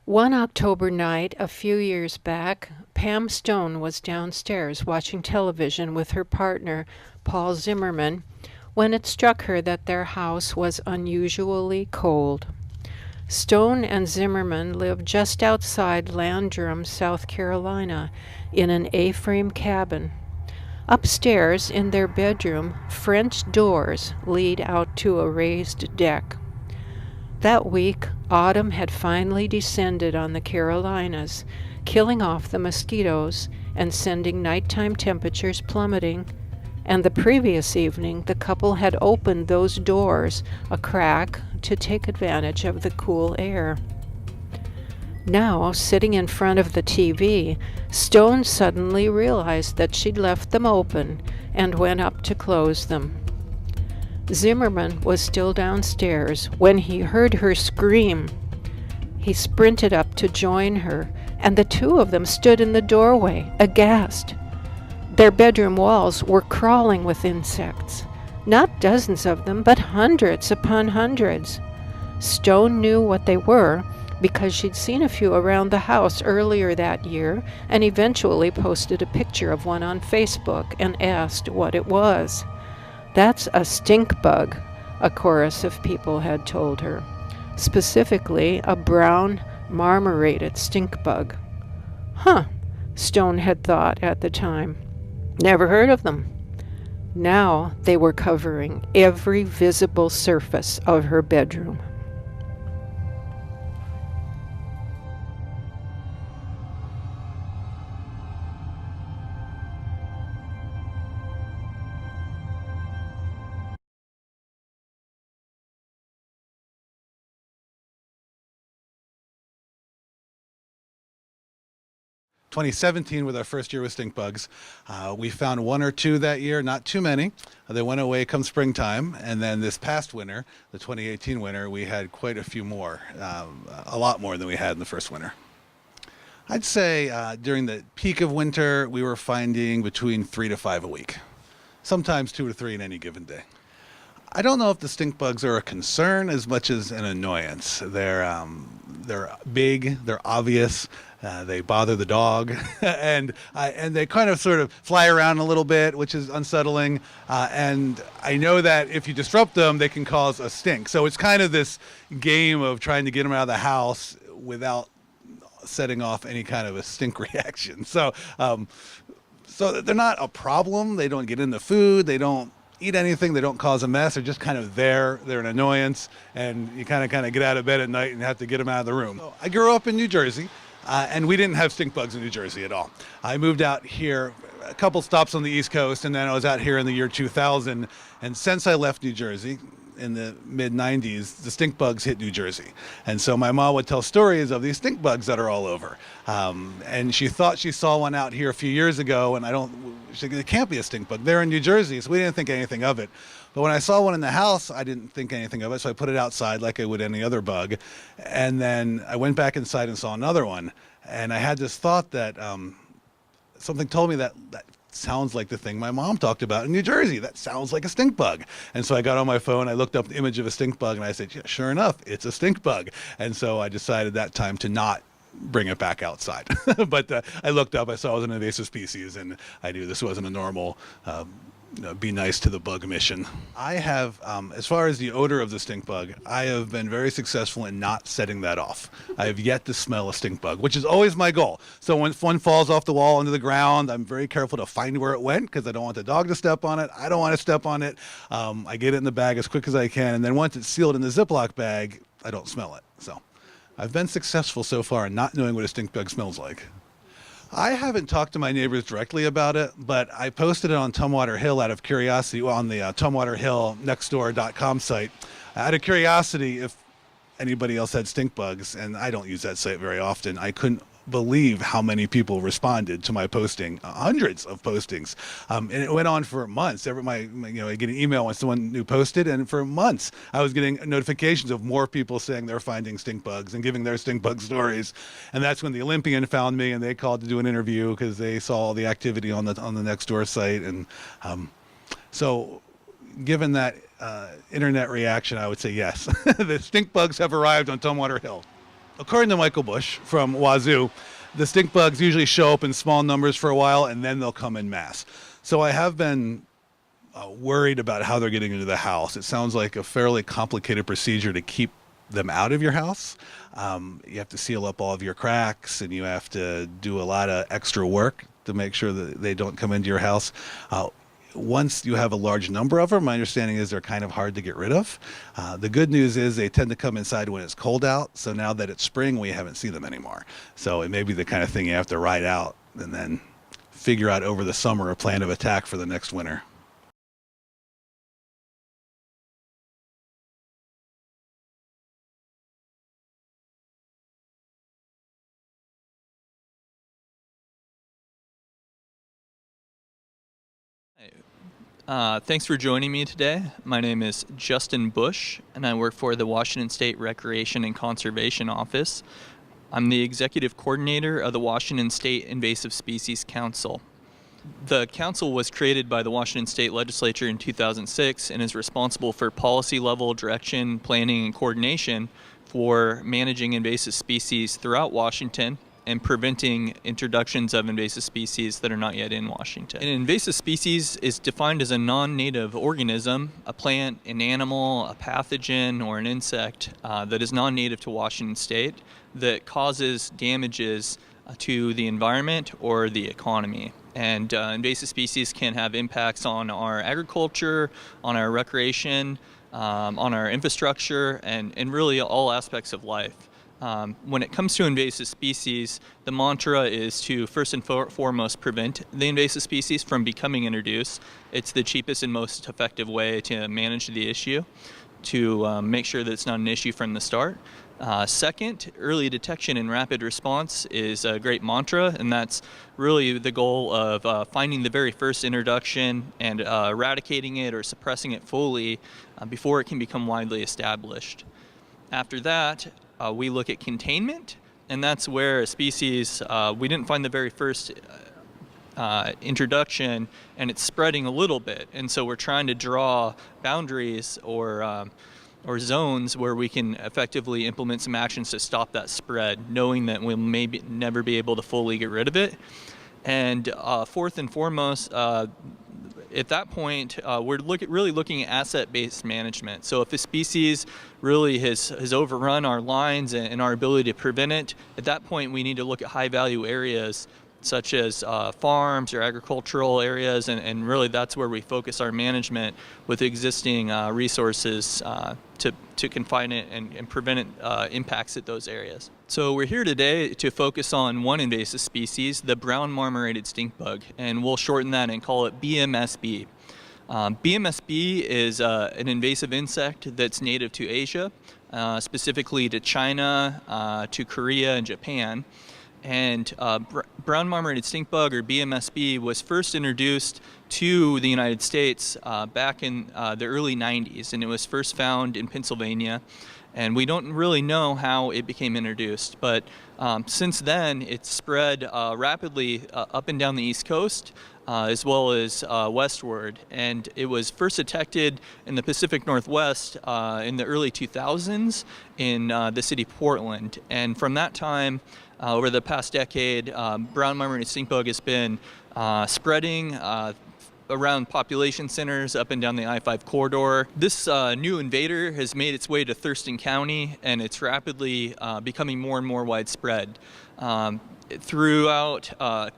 One October night a few years back, Pam Stone was downstairs watching television with her partner, Paul Zimmerman, when it struck her that their house was unusually cold. Stone and Zimmerman lived just outside Landrum, South Carolina, in an A-frame cabin. Upstairs, in their bedroom, French doors lead out to a raised deck. That week, autumn had finally descended on the Carolinas, killing off the mosquitoes and sending nighttime temperatures plummeting. And the previous evening, the couple had opened those doors a crack to take advantage of the cool air. Now, sitting in front of the TV, Stone suddenly realized that she'd left them open and went up to close them. Zimmerman was still downstairs when he heard her scream. He sprinted up to join her, and the two of them stood in the doorway, aghast. Their bedroom walls were crawling with insects, not dozens of them, but hundreds upon hundreds. Stone knew what they were because she'd seen a few around the house earlier that year and eventually posted a picture of one on Facebook and asked what it was. "That's a stink bug," a chorus of people had told her. Specifically, a brown, marmorated stink bug. Huh, Stone had thought at the time. Never heard of them. Now they were covering every visible surface of her bedroom. "2017 was our first year with stink bugs. We found one or two that year, not too many. They went away come springtime, and then this past winter, the 2018 winter, we had quite a few more, a lot more than we had in the first winter. I'd say during the peak of winter, we were finding between 3 to 5 a week, sometimes 2 or 3 in any given day. I don't know if the stink bugs are a concern as much as an annoyance. They're big, they're obvious, they bother the dog, and they kind of sort of fly around a little bit, which is unsettling. And I know that if you disrupt them, they can cause a stink. So it's kind of this game of trying to get them out of the house without setting off any kind of a stink reaction. So they're not a problem. They don't get in the food. They don't eat anything. They don't cause a mess. They're just kind of there. They're an annoyance, and you kind of get out of bed at night and have to get them out of the room. I grew up in New Jersey, and we didn't have stink bugs in New Jersey at all. I moved out here a couple stops on the East Coast, and then I was out here in the year 2000. And since I left New Jersey in the mid-90s, the stink bugs hit New Jersey. And so my mom would tell stories of these stink bugs that are all over. And she thought she saw one out here a few years ago, and she said, "It can't be a stink bug. They're in New Jersey," so we didn't think anything of it. But when I saw one in the house, I didn't think anything of it, so I put it outside like I would any other bug. And then I went back inside and saw another one, and I had this thought that something told me that sounds like the thing my mom talked about in New Jersey. That sounds like a stink bug. And so I got on my phone, I looked up the image of a stink bug, and I said, yeah, sure enough, it's a stink bug. And so I decided that time to not bring it back outside. But I looked up, I saw it was an invasive species, and I knew this wasn't a normal be nice to the bug mission. I have, as far as the odor of the stink bug, I have been very successful in not setting that off. I have yet to smell a stink bug, which is always my goal. So when one falls off the wall into the ground, I'm very careful to find where it went because I don't want the dog to step on it. I don't want to step on it. I get it in the bag as quick as I can, and then once it's sealed in the Ziploc bag, I don't smell it. So I've been successful so far in not knowing what a stink bug smells like. I haven't talked to my neighbors directly about it, but I posted it on Tumwater Hill out of curiosity, on the tumwaterhillnextdoor.com site, out of curiosity if anybody else had stink bugs, and I don't use that site very often. I couldn't believe how many people responded to my posting, hundreds of postings, and it went on for months. I get an email when someone new posted, and for months I was getting notifications of more people saying they're finding stink bugs and giving their stink bug stories. And that's when the Olympian found me, and they called to do an interview because they saw all the activity on the Nextdoor site. And so given that internet reaction, I would say yes, the stink bugs have arrived on Tumwater Hill. according to Michael Bush from Wazoo, the stink bugs usually show up in small numbers for a while and then they'll come in mass. So I have been worried about how they're getting into the house. It sounds like a fairly complicated procedure to keep them out of your house. You have to seal up all of your cracks and you have to do a lot of extra work to make sure that they don't come into your house. Once you have a large number of them, my understanding is they're kind of hard to get rid of. The good news is they tend to come inside when it's cold out. So now that it's spring, we haven't seen them anymore. So it may be the kind of thing you have to ride out and then figure out over the summer a plan of attack for the next winter. Thanks for joining me today. My name is Justin Bush, and I work for the Washington State Recreation and Conservation Office. I'm the executive coordinator of the Washington State Invasive Species Council. The council was created by the Washington State Legislature in 2006 and is responsible for policy level direction, planning, and coordination for managing invasive species throughout Washington and preventing introductions of invasive species that are not yet in Washington. An invasive species is defined as a non-native organism, a plant, an animal, a pathogen, or an insect that is non-native to Washington State that causes damages to the environment or the economy. And invasive species can have impacts on our agriculture, on our recreation, on our infrastructure, and really all aspects of life. When it comes to invasive species, the mantra is to first and foremost prevent the invasive species from becoming introduced. It's the cheapest and most effective way to manage the issue, to make sure that it's not an issue from the start. Second, early detection and rapid response is a great mantra, and that's really the goal of finding the very first introduction and eradicating it or suppressing it fully before it can become widely established. After that, we look at containment, and that's where a species, we didn't find the very first introduction, and it's spreading a little bit. And so we're trying to draw boundaries or zones where we can effectively implement some actions to stop that spread, knowing that we'll maybe never be able to fully get rid of it. And fourth and foremost, at that point, we're really looking at asset-based management. So if a species really has overrun our lines and our ability to prevent it, at that point we need to look at high-value areas such as farms or agricultural areas, and really that's where we focus our management with existing resources to confine it and prevent impacts at those areas. So we're here today to focus on one invasive species, the brown marmorated stink bug, and we'll shorten that and call it BMSB. BMSB is an invasive insect that's native to Asia, specifically to China, to Korea, and Japan. And brown marmorated stink bug, or BMSB, was first introduced to the United States back in the early 90s, and it was first found in Pennsylvania. And we don't really know how it became introduced, but since then it's spread rapidly up and down the East Coast, as well as westward. And it was first detected in the Pacific Northwest in the early 2000s in the city of Portland. And from that time, over the past decade, brown marmorated stink bug has been spreading around population centers up and down the I-5 corridor. This new invader has made its way to Thurston County, and it's rapidly becoming more and more widespread. Throughout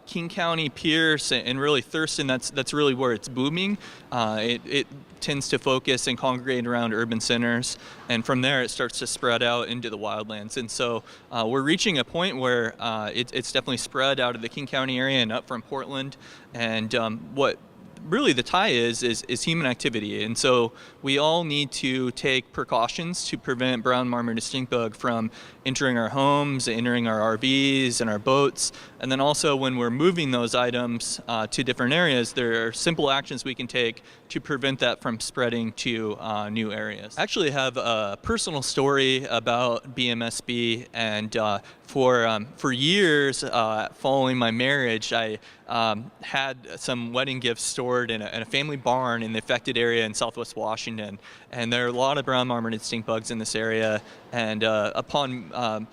King County, Pierce, and really Thurston, that's really where it's booming. It tends to focus and congregate around urban centers, and from there it starts to spread out into the wildlands. And so we're reaching a point where it's definitely spread out of the King County area and up from Portland. And what really the tie is human activity, and so we all need to take precautions to prevent brown marmorated stink bug from entering our homes, entering our RVs and our boats, and then also when we're moving those items to different areas, there are simple actions we can take to prevent that from spreading to new areas. I actually have a personal story about BMSB, and for years following my marriage, I had some wedding gifts stored in a family barn in the affected area in Southwest Washington, and there are a lot of brown marmorated stink bugs in this area. And upon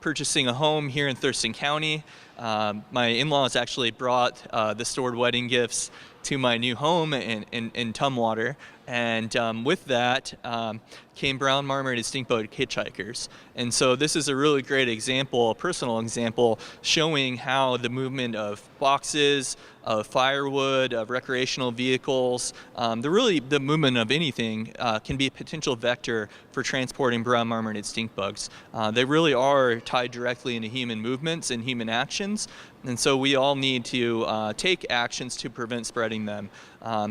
purchasing a home here in Thurston County. My in-laws actually brought the stored wedding gifts to my new home in Tumwater, and with that came brown marmorated stink bug hitchhikers. And so this is a really great example, a personal example, showing how the movement of boxes, of firewood, of recreational vehicles, the movement of anything can be a potential vector for transporting brown marmorated stink bugs. They really are tied directly into human movements and human actions, and so we all need to take actions to prevent spreading them.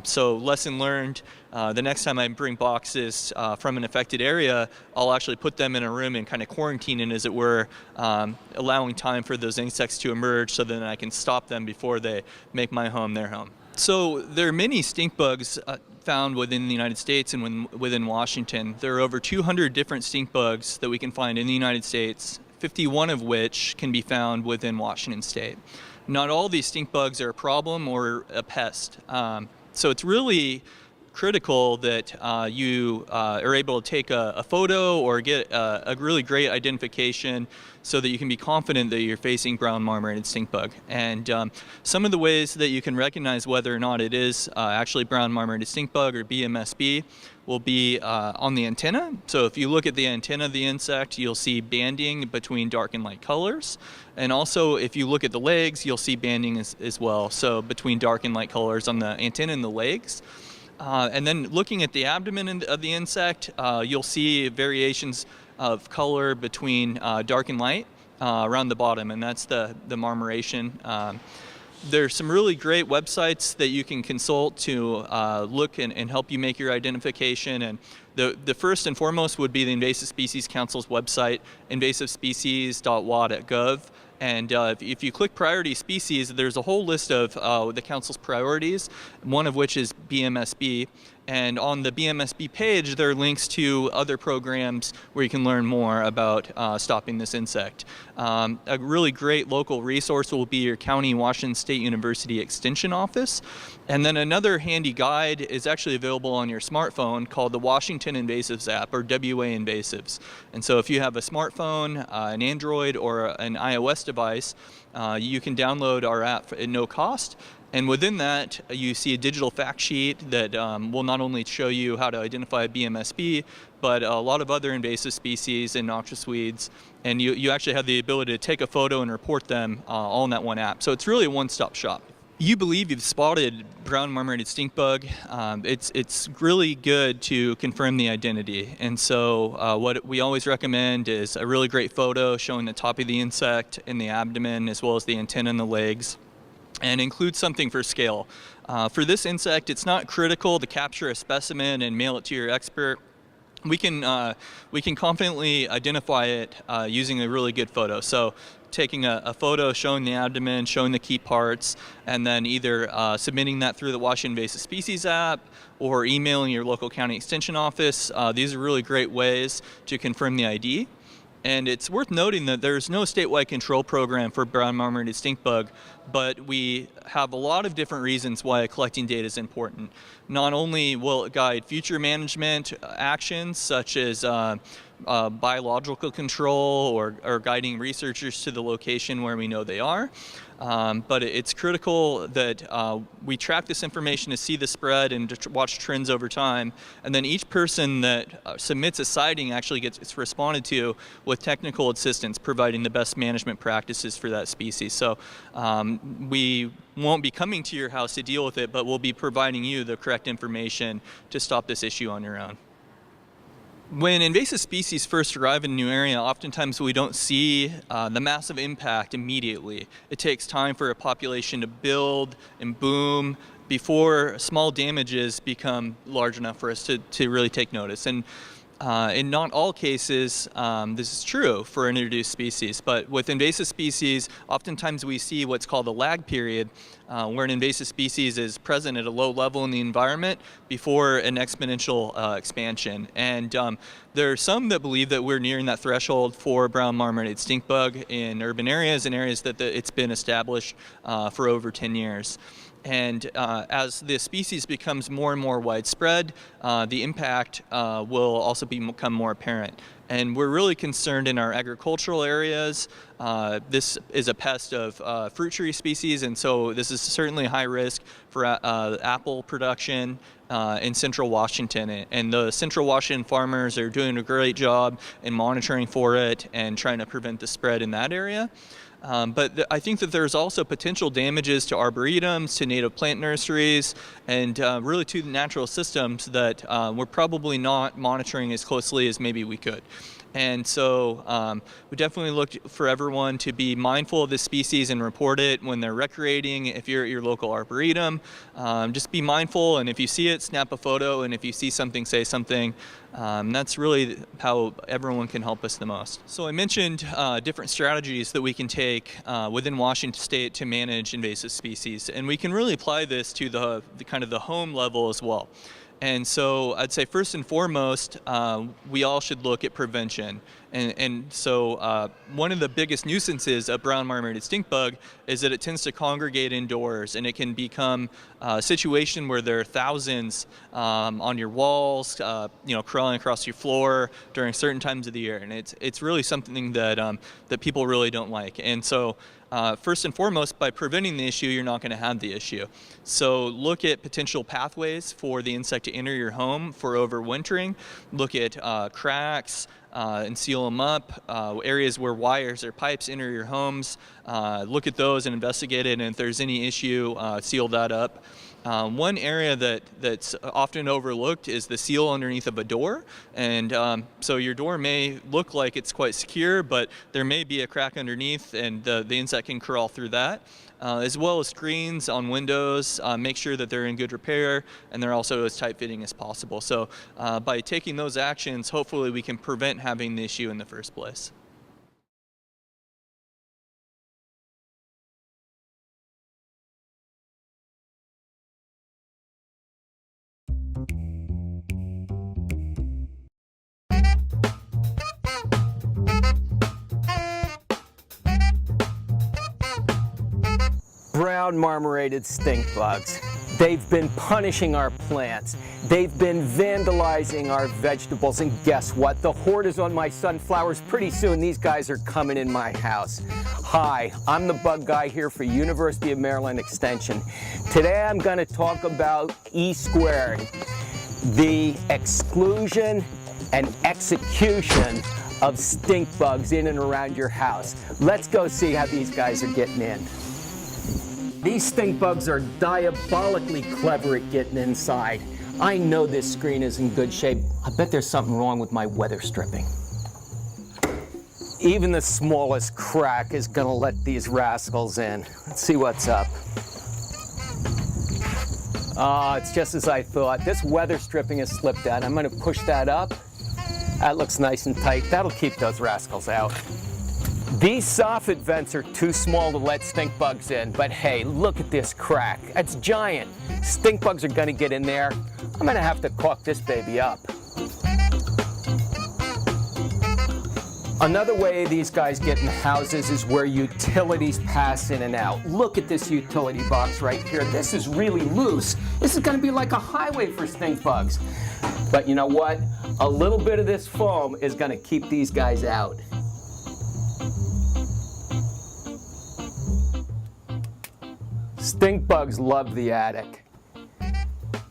So lesson learned, the next time I bring boxes from an affected area, I'll actually put them in a room and kind of quarantine it, as it were, allowing time for those insects to emerge so that I can stop them before they make my home their home. So there are many stink bugs found within the United States and within Washington. There are over 200 different stink bugs that we can find in the United States, 51 of which can be found within Washington State. Not all these stink bugs are a problem or a pest. So it's really critical that you are able to take a photo or get a really great identification so that you can be confident that you're facing brown marmorated stink bug. And some of the ways that you can recognize whether or not it is actually brown marmorated stink bug or BMSB will be on the antenna. So if you look at the antenna of the insect, you'll see banding between dark and light colors. And also if you look at the legs, you'll see banding as well. So between dark and light colors on the antenna and the legs. And then looking at the abdomen of the insect, you'll see variations of color between dark and light around the bottom, and that's the marmoration. There's some really great websites that you can consult to look and help you make your identification. And the first and foremost would be the Invasive Species Council's website, invasivespecies.wad.gov. And if you click priority species, there's a whole list of the council's priorities, one of which is BMSB. And on the BMSB page, there are links to other programs where you can learn more about stopping this insect. A really great local resource will be your County Washington State University Extension Office. And then another handy guide is actually available on your smartphone called the Washington Invasives App, or WA Invasives. And so if you have a smartphone, an Android, or an iOS device, you can download our app at no cost. And within that, you see a digital fact sheet that will not only show you how to identify BMSB, but a lot of other invasive species and noxious weeds. And you actually have the ability to take a photo and report them all in that one app. So it's really a one-stop shop. You believe you've spotted brown marmorated stink bug, it's really good to confirm the identity. And so what we always recommend is a really great photo showing the top of the insect and the abdomen, as well as the antenna and the legs, and include something for scale. For this insect, it's not critical to capture a specimen and mail it to your expert. We can confidently identify it using a really good photo. So taking a photo showing the abdomen, showing the key parts, and then either submitting that through the Washington Invasive Species app or emailing your local county extension office. These are really great ways to confirm the ID. And it's worth noting that there's no statewide control program for brown marmorated stink bug, but we have a lot of different reasons why collecting data is important. Not only will it guide future management actions, such as biological control or guiding researchers to the location where we know they are, but it's critical that we track this information to see the spread and to watch trends over time. And then each person that submits a sighting actually gets responded to with technical assistance, providing the best management practices for that species. So we won't be coming to your house to deal with it, but we'll be providing you the correct information to stop this issue on your own. When invasive species first arrive in a new area, oftentimes we don't see the massive impact immediately. It takes time for a population to build and boom before small damages become large enough for us to really take notice. And in not all cases, this is true for introduced species, but with invasive species, oftentimes we see what's called a lag period, where an invasive species is present at a low level in the environment before an exponential expansion. And there are some that believe that we're nearing that threshold for brown marmorated stink bug in urban areas and areas that it's been established for over 10 years. And as the species becomes more and more widespread, the impact will also become more apparent. And we're really concerned in our agricultural areas. This is a pest of fruit tree species, and so this is certainly high risk for apple production in central Washington. And the central Washington farmers are doing a great job in monitoring for it and trying to prevent the spread in that area. But I think that there's also potential damages to arboretums, to native plant nurseries, and really to the natural systems that we're probably not monitoring as closely as maybe we could. And so we definitely look for everyone to be mindful of this species and report it when they're recreating. If you're at your local arboretum, just be mindful, and if you see it, snap a photo, and if you see something, say something. That's really how everyone can help us the most. So I mentioned different strategies that we can take within Washington State to manage invasive species, and we can really apply this to the kind of the home level as well. And so I'd say first and foremost, we all should look at prevention. And so one of the biggest nuisances of brown marmorated stink bug is that it tends to congregate indoors, and it can become a situation where there are thousands on your walls, crawling across your floor during certain times of the year. And it's really something that people really don't like. And so first and foremost, by preventing the issue, you're not going to have the issue. So look at potential pathways for the insect to enter your home for overwintering. Look at cracks and seal them up. Areas where wires or pipes enter your homes, look at those and investigate it. And if there's any issue, seal that up. One area that's often overlooked is the seal underneath of a door, and so your door may look like it's quite secure, but there may be a crack underneath, and the insect can crawl through that. As well as screens on windows, make sure that they're in good repair and they're also as tight-fitting as possible. So by taking those actions, hopefully we can prevent having the issue in the first place. Brown marmorated stink bugs. They've been punishing our plants. They've been vandalizing our vegetables. And guess what? The horde is on my sunflowers. Pretty soon these guys are coming in my house. Hi, I'm the bug guy here for University of Maryland Extension. Today I'm going to talk about E-squared, the exclusion and execution of stink bugs in and around your house. Let's go see how these guys are getting in. These stink bugs are diabolically clever at getting inside. I know this screen is in good shape. I bet there's something wrong with my weather stripping. Even the smallest crack is gonna let these rascals in. Let's see what's up. It's just as I thought. This weather stripping has slipped out. I'm gonna push that up. That looks nice and tight. That'll keep those rascals out. These soffit vents are too small to let stink bugs in, but hey, look at this crack. It's giant. Stink bugs are gonna get in there. I'm gonna have to caulk this baby up. Another way these guys get in houses is where utilities pass in and out. Look at this utility box right here. This is really loose. This is gonna be like a highway for stink bugs. But you know what? A little bit of this foam is gonna keep these guys out. Stink bugs love the attic.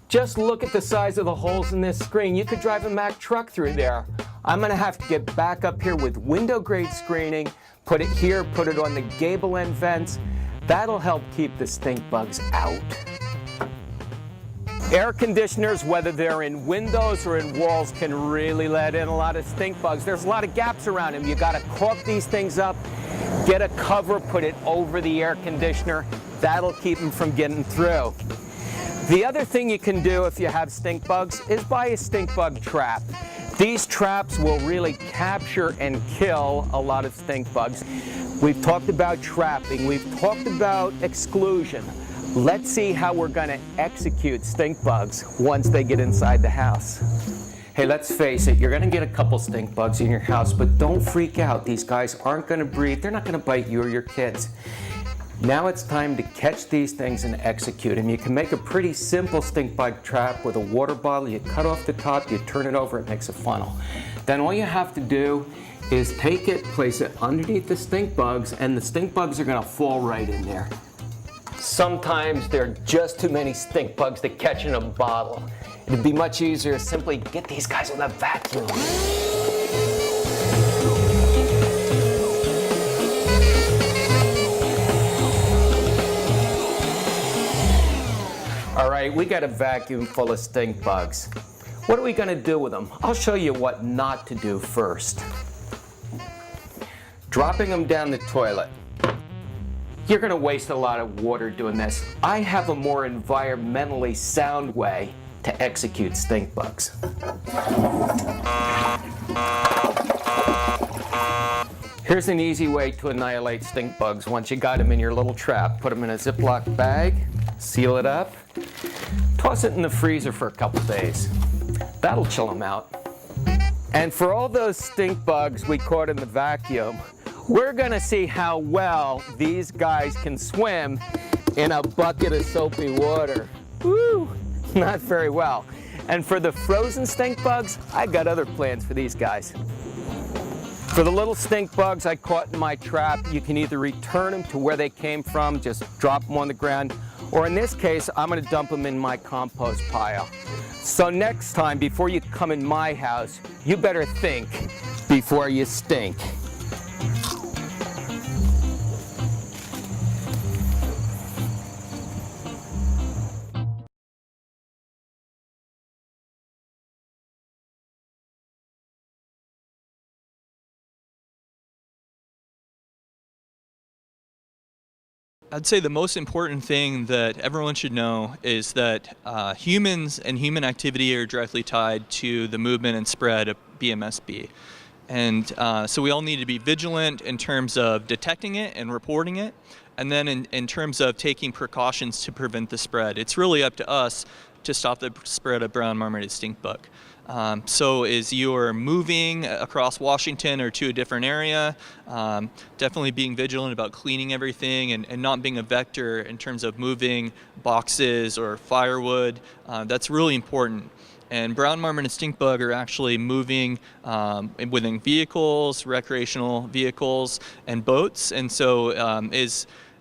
Just look at the size of the holes in this screen. You could drive a Mack truck through there. I'm gonna have to get back up here with window grade screening, put it here, put it on the gable end vents. That'll help keep the stink bugs out. Air conditioners, whether they're in windows or in walls, can really let in a lot of stink bugs. There's a lot of gaps around them. You gotta caulk these things up, get a cover, put it over the air conditioner. That'll keep them from getting through. The other thing you can do if you have stink bugs is buy a stink bug trap. These traps will really capture and kill a lot of stink bugs. We've talked about trapping, we've talked about exclusion. Let's see how we're gonna execute stink bugs once they get inside the house. Hey, let's face it, you're gonna get a couple stink bugs in your house, but don't freak out. These guys aren't gonna breathe, they're not gonna bite you or your kids. Now it's time to catch these things and execute them. You can make a pretty simple stink bug trap with a water bottle. You cut off the top, you turn it over, it makes a funnel. Then all you have to do is take it, place it underneath the stink bugs, and the stink bugs are going to fall right in there. Sometimes there are just too many stink bugs to catch in a bottle. It'd be much easier to simply get these guys with a vacuum. All right, we got a vacuum full of stink bugs. What are we going to do with them? I'll show you what not to do first. Dropping them down the toilet. You're going to waste a lot of water doing this. I have a more environmentally sound way to execute stink bugs. Here's an easy way to annihilate stink bugs once you got them in your little trap. Put them in a Ziploc bag, seal it up, toss it in the freezer for a couple days. That'll chill them out. And for all those stink bugs we caught in the vacuum, we're gonna see how well these guys can swim in a bucket of soapy water. Woo, not very well. And for the frozen stink bugs, I got other plans for these guys. For the little stink bugs I caught in my trap, you can either return them to where they came from, just drop them on the ground, or in this case, I'm gonna dump them in my compost pile. So next time, before you come in my house, you better think before you stink. I'd say the most important thing that everyone should know is that humans and human activity are directly tied to the movement and spread of BMSB. And so we all need to be vigilant in terms of detecting it and reporting it, and then in terms of taking precautions to prevent the spread. It's really up to us to stop the spread of brown marmorated stink bug. So as you're moving across Washington or to a different area, definitely being vigilant about cleaning everything and not being a vector in terms of moving boxes or firewood. That's really important. And brown marmorated stink bug are actually moving within vehicles, recreational vehicles, and boats. And so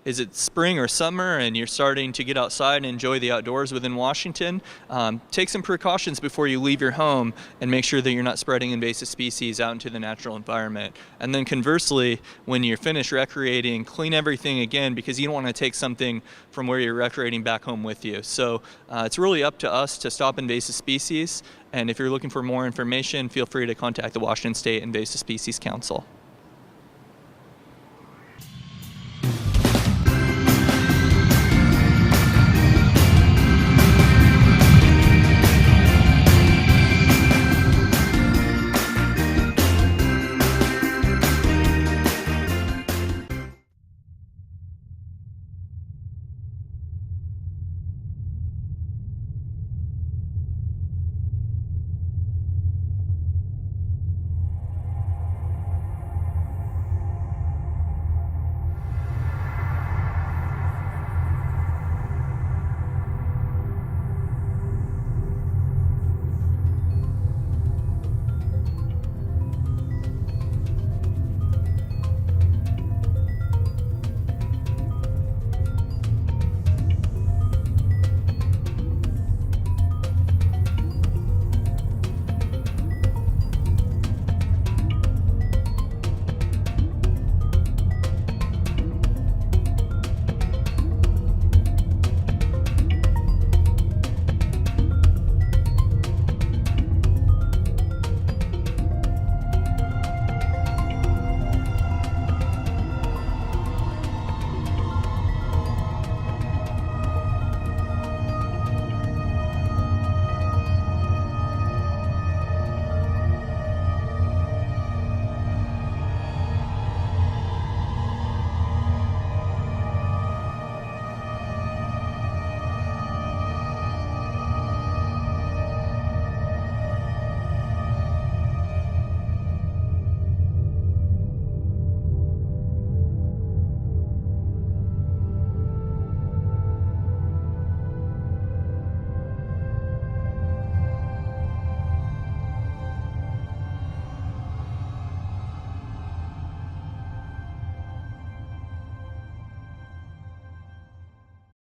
is it spring or summer and you're starting to get outside and enjoy the outdoors within Washington, take some precautions before you leave your home and make sure that you're not spreading invasive species out into the natural environment. And then conversely, when you're finished recreating, clean everything again, because you don't want to take something from where you're recreating back home with you. So it's really up to us to stop invasive species. And if you're looking for more information, feel free to contact the Washington State Invasive Species Council.